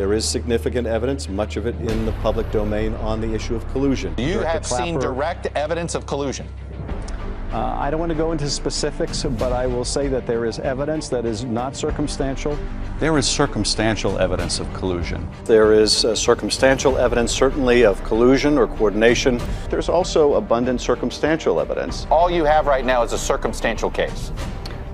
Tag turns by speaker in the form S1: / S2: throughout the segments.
S1: There is significant evidence, much of it in the public domain, on the issue of collusion.
S2: You have seen direct evidence of collusion.
S3: I don't want to go into specifics, but I will say that there is evidence that is not circumstantial.
S4: There is circumstantial evidence of collusion.
S1: There is circumstantial evidence, certainly, of collusion or coordination. There's also abundant circumstantial evidence.
S2: All you have right now is a circumstantial case.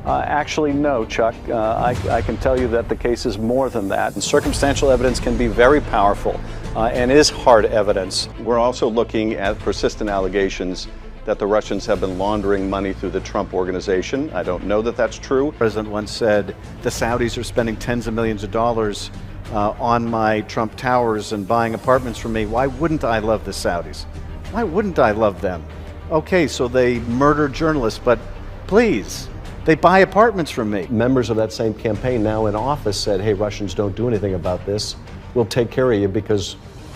S3: Actually, no, Chuck. I can tell you that the case is more than that.
S1: And circumstantial evidence can be very powerful and is hard evidence. We're also looking at persistent allegations that the Russians have been laundering money through the Trump organization. I don't know that that's true. The president once said, the Saudis are spending tens of millions of dollars on my Trump towers and buying apartments from me. Why wouldn't I love the Saudis? Why wouldn't I love them? Okay, so they murder journalists, but please, they buy apartments from me. Members of that same campaign now in office said, hey, Russians, don't do anything about this. We'll take care of you because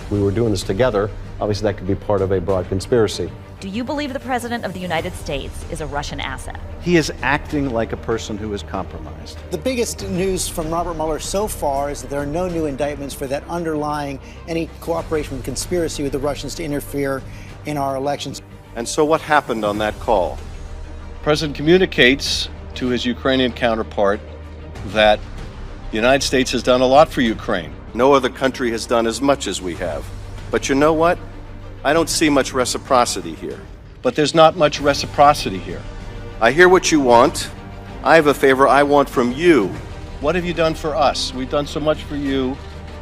S1: we were doing this together. Obviously, that could be part of a broad conspiracy.
S5: Do you believe the President of the United States is a Russian asset?
S1: He is acting like a person who is compromised.
S6: The biggest news from Robert Mueller so far is that there are no new indictments for that underlying any cooperation with conspiracy with the Russians to interfere in our elections.
S1: And so what happened on that call? The President communicates to his Ukrainian counterpart that the United States has done a lot for Ukraine. No other country has done as much as we have. But you know what? I don't see much reciprocity here. But there's not much reciprocity here. I hear what you want. I have a favor I want from you. What have you done for us? We've done so much for you,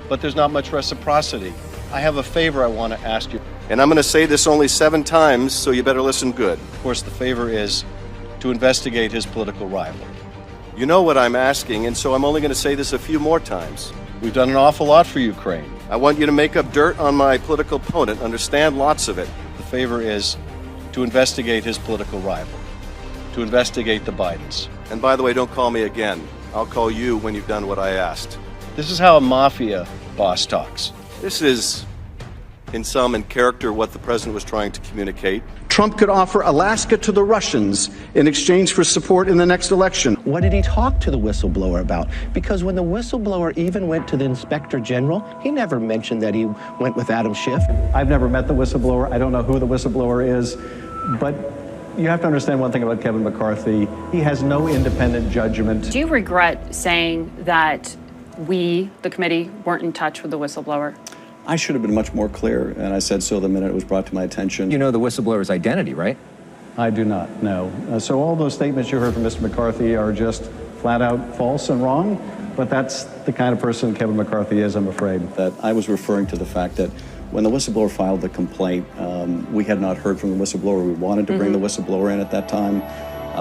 S1: but there's not much reciprocity. I have a favor I want to ask you. And I'm going to say this only 7 times, so you better listen good. Of course, the favor is to investigate his political rival. You know what I'm asking, and so I'm only going to say this a few more times. We've done an awful lot for Ukraine. I want you to make up dirt on my political opponent, understand lots of it. The favor is to investigate his political rival, to investigate the Bidens. And by the way, don't call me again. I'll call you when you've done what I asked. This is how a mafia boss talks. This is, in character, what the president was trying to communicate. Trump could offer Alaska to the Russians in exchange for support in the next election.
S7: What did he talk to the whistleblower about? Because when the whistleblower even went to the inspector general, he never mentioned that he went with Adam Schiff.
S3: I've never met the whistleblower. I don't know who the whistleblower is, but you have to understand one thing about Kevin McCarthy. He has no independent judgment.
S8: Do you regret saying that we, the committee, weren't in touch with the whistleblower?
S9: I should have been much more clear, and I said so the minute it was brought to my attention.
S10: You know the whistleblower's identity, right?
S3: I do not, no. So all those statements you heard from Mr. McCarthy are just flat out false and wrong, but that's the kind of person Kevin McCarthy is, I'm afraid.
S9: That I was referring to the fact that when the whistleblower filed the complaint, we had not heard from the whistleblower. We wanted to bring the whistleblower in at that time,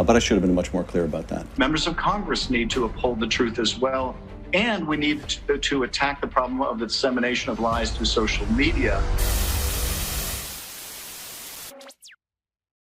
S9: but I should have been much more clear about that.
S11: Members of Congress need to uphold the truth as well. And we need to attack the problem of the dissemination of lies through social media.